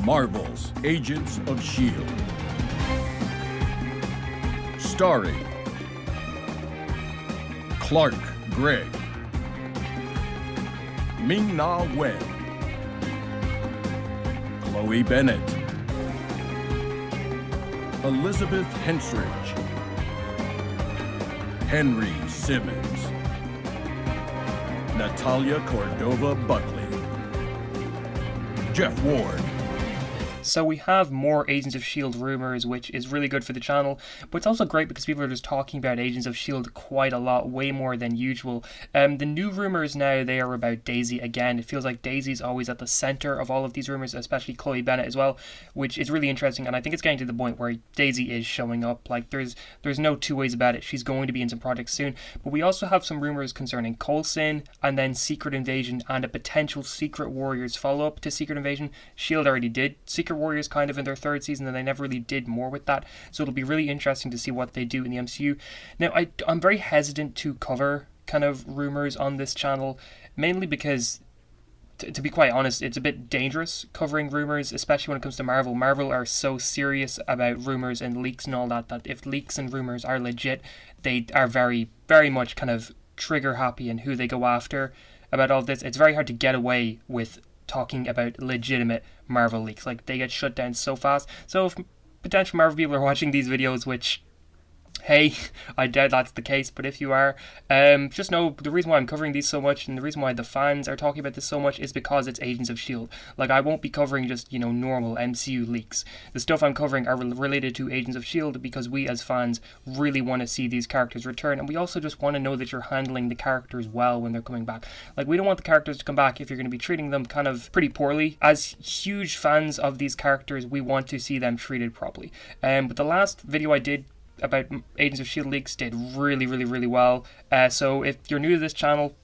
Marvel's Agents of S.h.i.e.L.D. Starring Clark Gregg, Ming-Na Wen, Chloe Bennet, Elizabeth Henstridge, Henry Simmons, Natalia Cordova-Buckley, Jeff Ward. So we have more Agents of S.h.i.e.L.D. rumors, which is really good for the channel, but it's also great because people are just talking about Agents of S.h.i.e.L.D. quite a lot, way more than usual. The new rumors now, they are about Daisy again. It feels like Daisy's always at the center of all of these rumors, especially Chloe Bennet as well, which is really interesting, and I think it's getting to the point where Daisy is showing up. Like, there's no two ways about it. She's going to be in some projects soon. But we also have some rumors concerning Coulson, and then Secret Invasion, and a potential Secret Warriors follow-up to Secret Invasion. S.h.i.e.L.D. already did Secret Warriors kind of in their third season, and they never really did more with that, so it'll be really interesting to see what they do in the MCU. Now, I'm very hesitant to cover kind of rumors on this channel, mainly because, to be quite honest, it's a bit dangerous covering rumors, especially when it comes to Marvel. Marvel are so serious about rumors and leaks and all that, that if leaks and rumors are legit, they are very, very much kind of trigger happy in who they go after about all this. It's very hard to get away with talking about legitimate Marvel leaks. Like, they get shut down so fast. So if potential Marvel people are watching these videos, which, hey, I doubt that's the case, but if you are, just know the reason why I'm covering these so much, and the reason why the fans are talking about this so much, is because it's Agents of S.h.i.e.L.D. Like, I won't be covering just, normal MCU leaks. The stuff I'm covering are related to Agents of S.h.i.e.L.D. because we as fans really want to see these characters return, and we also just want to know that you're handling the characters well when they're coming back. Like, we don't want the characters to come back if you're going to be treating them kind of pretty poorly. As huge fans of these characters, we want to see them treated properly. But the last video I did about Agents of S.h.i.e.L.D. leaks did really, really, really well. So if you're new to this channel,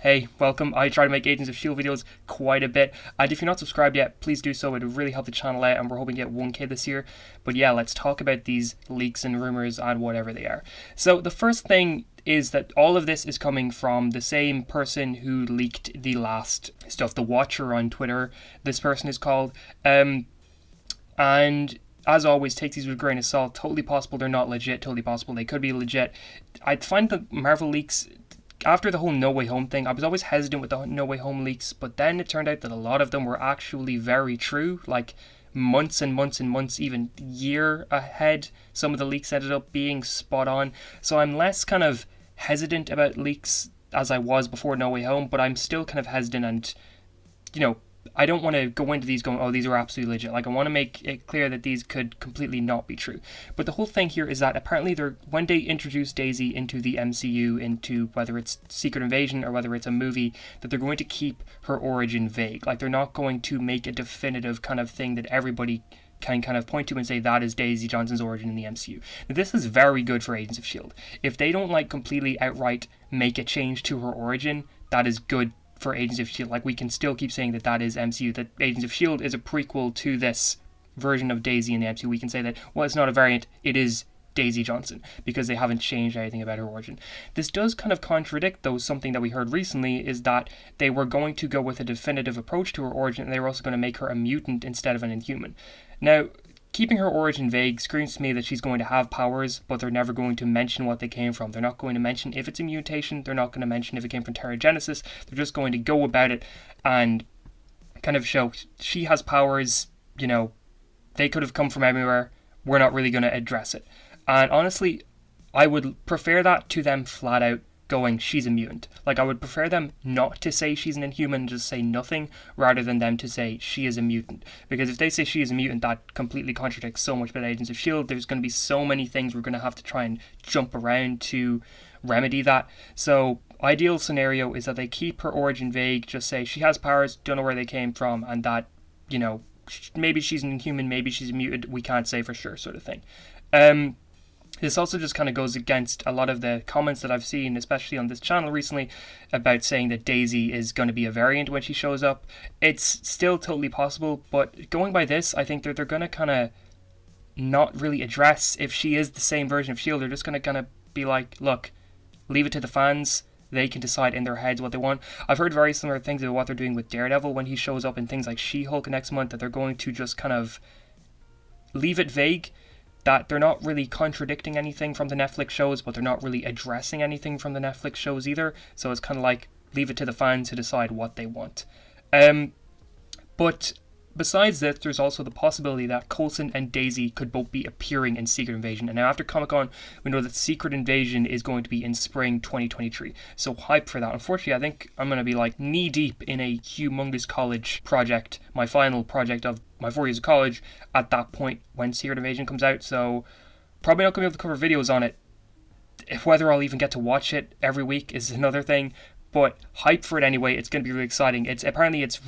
hey, welcome. I try to make Agents of S.h.i.e.L.D. videos quite a bit, and if you're not subscribed yet, please do so. It would really help the channel out, and we're hoping to get 1k this year. But yeah, let's talk about these leaks and rumors and whatever they are. So the first thing is that all of this is coming from the same person who leaked the last stuff, the Watcher on Twitter, this person is called, and as always, take these with a grain of salt. Totally possible they're not legit, totally possible they could be legit. I find the Marvel leaks, after the whole No Way Home thing, I was always hesitant with the No Way Home leaks, but then it turned out that a lot of them were actually very true, like months and months and months, even year ahead. Some of the leaks ended up being spot on, so I'm less kind of hesitant about leaks as I was before No Way Home, but I'm still kind of hesitant, and, I don't want to go into these going, oh, these are absolutely legit. Like, I want to make it clear that these could completely not be true. But the whole thing here is that apparently when they introduce Daisy into the MCU, into whether it's Secret Invasion or whether it's a movie, that they're going to keep her origin vague. Like, they're not going to make a definitive kind of thing that everybody can kind of point to and say that is Daisy Johnson's origin in the MCU. Now, this is very good for Agents of S.h.i.e.L.D. If they don't completely outright make a change to her origin, that is good for Agents of S.h.i.e.L.D. Like, we can still keep saying that that is MCU, that Agents of S.h.i.e.L.D. is a prequel to this version of Daisy in the MCU. We can say that, well, it's not a variant, it is Daisy Johnson, because they haven't changed anything about her origin. This does kind of contradict, though, something that we heard recently, is that they were going to go with a definitive approach to her origin, and they were also going to make her a mutant instead of an Inhuman. Now, keeping her origin vague screams to me that she's going to have powers, but they're never going to mention what they came from. They're not going to mention if it's a mutation. They're not going to mention if it came from Terrigenesis. They're just going to go about it and kind of show she has powers, they could have come from everywhere. We're not really going to address it. And honestly, I would prefer that to them flat out going, she's a mutant. Like, I would prefer them not to say she's an Inhuman, just say nothing, rather than them to say she is a mutant. Because if they say she is a mutant, that completely contradicts so much about Agents of S.h.i.e.L.D. There's going to be so many things we're going to have to try and jump around to remedy that. So, ideal scenario is that they keep her origin vague, just say she has powers, don't know where they came from, and that, maybe she's an Inhuman, maybe she's a mutant, we can't say for sure, sort of thing. This also just kind of goes against a lot of the comments that I've seen, especially on this channel recently, about saying that Daisy is going to be a variant when she shows up. It's still totally possible, but going by this, I think that they're going to kind of not really address if she is the same version of S.h.i.e.L.D. They're just going to kind of be like, look, leave it to the fans. they can decide in their heads what they want. I've heard very similar things about what they're doing with Daredevil when he shows up in things like She-Hulk next month, that they're going to just kind of leave it vague, that they're not really contradicting anything from the Netflix shows, but they're not really addressing anything from the Netflix shows either. So it's kind of like, leave it to the fans to decide what they want. But besides this, there's also the possibility that Coulson and Daisy could both be appearing in Secret Invasion. And now after Comic-Con, we know that Secret Invasion is going to be in spring 2023. So hype for that. Unfortunately, I think I'm going to be like knee-deep in a humongous college project, my final project of my 4 years of college, at that point when Secret Invasion comes out. So probably not going to be able to cover videos on it. Whether I'll even get to watch it every week is another thing. But hype for it anyway. It's going to be really exciting. It's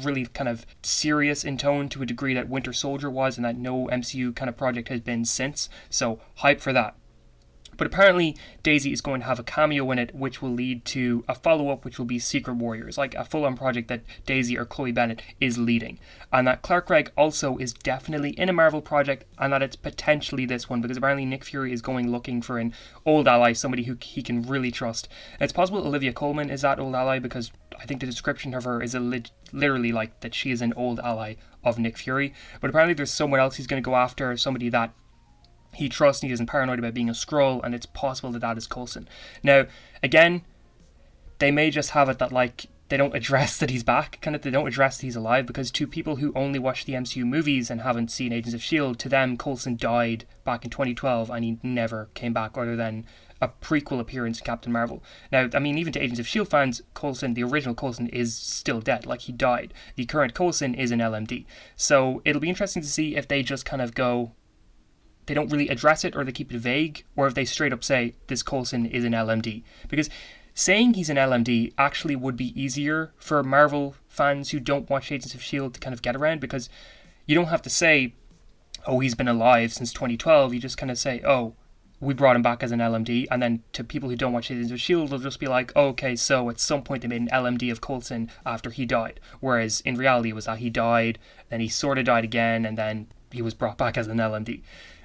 really kind of serious in tone to a degree that Winter Soldier was, and that no MCU kind of project has been since. So hype for that. But apparently Daisy is going to have a cameo in it, which will lead to a follow-up, which will be Secret Warriors, like a full-on project that Daisy or Chloe Bennet is leading. And that Clark Gregg also is definitely in a Marvel project, and that it's potentially this one, because apparently Nick Fury is going looking for an old ally, somebody who he can really trust. And it's possible Olivia Colman is that old ally, because I think the description of her is literally like that she is an old ally of Nick Fury. But apparently there's someone else he's going to go after, somebody that he trusts and he isn't paranoid about being a Skrull, and it's possible that that is Coulson. Now, again, they may just have it that, like, they don't address that he's back, they don't address that he's alive, because to people who only watch the MCU movies and haven't seen Agents of S.h.i.e.L.D., to them, Coulson died back in 2012, and he never came back other than a prequel appearance in Captain Marvel. Now, I mean, even to Agents of S.h.i.e.L.D. fans, Coulson, the original Coulson, is still dead. Like, he died. The current Coulson is an LMD. So it'll be interesting to see if they just kind of go, they don't really address it, or they keep it vague, or if they straight up say this Coulson is an LMD. Because saying he's an LMD actually would be easier for Marvel fans who don't watch Agents of S.h.i.e.L.D. to kind of get around, because you don't have to say, oh, he's been alive since 2012. You just kind of say, oh, we brought him back as an LMD, and then to people who don't watch Agents of S.h.i.e.L.D., they'll just be like, oh, okay, so at some point they made an LMD of Coulson after he died. Whereas in reality it was that he died, then he sort of died again, and then he was brought back as an LMD.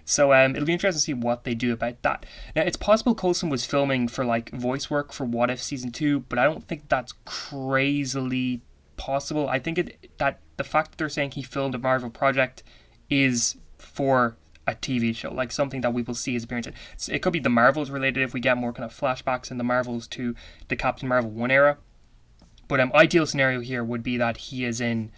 So it'll be interesting to see what they do about that. Now, it's possible Coulson was filming for like voice work for What If Season 2, but I don't think that's crazily possible. I think that the fact that they're saying he filmed a Marvel project is for a TV show, like something that we will see his appearance in. So it could be the Marvels related if we get more kind of flashbacks in the Marvels to the Captain Marvel 1 era. But ideal scenario here would be that he is in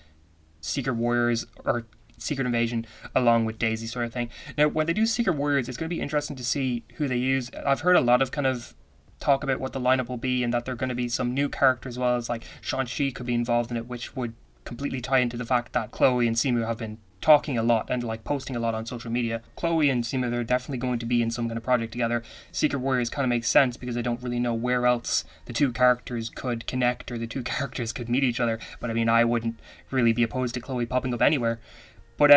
Secret Warriors or Secret Invasion along with Daisy, sort of thing. Now, when they do Secret Warriors, it's going to be interesting to see who they use. I've heard a lot of kind of talk about what the lineup will be, and that there are going to be some new characters as well, as like Shang-Chi could be involved in it, which would completely tie into the fact that Chloe and Simu have been talking a lot and like posting a lot on social media. Chloe and Simu, they're definitely going to be in some kind of project together. Secret Warriors kind of makes sense because I don't really know where else the two characters could connect or the two characters could meet each other. But I mean, I wouldn't really be opposed to Chloe popping up anywhere. But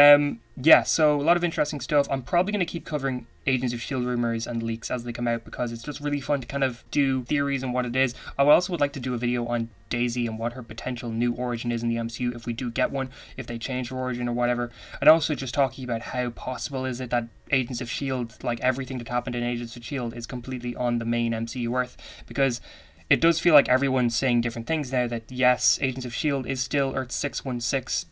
yeah, so a lot of interesting stuff. I'm probably going to keep covering Agents of S.h.i.e.L.D. rumors and leaks as they come out, because it's just really fun to kind of do theories on what it is. I also would like to do a video on Daisy and what her potential new origin is in the MCU, if we do get one, if they change her origin or whatever. And also just talking about how possible is it that Agents of S.h.i.e.L.D., like everything that happened in Agents of S.h.i.e.L.D., is completely on the main MCU Earth, because it does feel like everyone's saying different things now, that yes, Agents of S.h.i.e.L.D. is still Earth 616,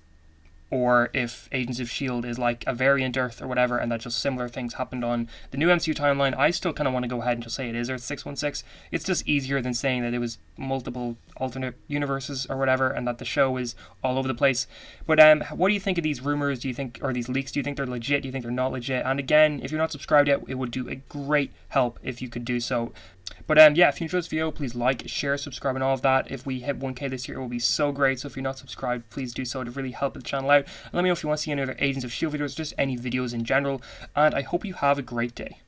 or if Agents of S.h.i.e.L.D. is like a variant Earth or whatever, and that just similar things happened on the new MCU timeline. I still kind of want to go ahead and just say it is Earth 616. It's just easier than saying that it was multiple alternate universes or whatever, and that the show is all over the place. But what do you think of these rumors? Do you think, or these leaks, do you think they're legit? Do you think they're not legit? And again, if you're not subscribed yet, it would do a great help if you could do so. But yeah, if you enjoyed this video, please like, share, subscribe, and all of that. If we hit 1K this year, it will be so great. So if you're not subscribed, please do so to really help the channel out. And let me know if you want to see any other Agents of S.h.i.e.L.D. videos, just any videos in general. And I hope you have a great day.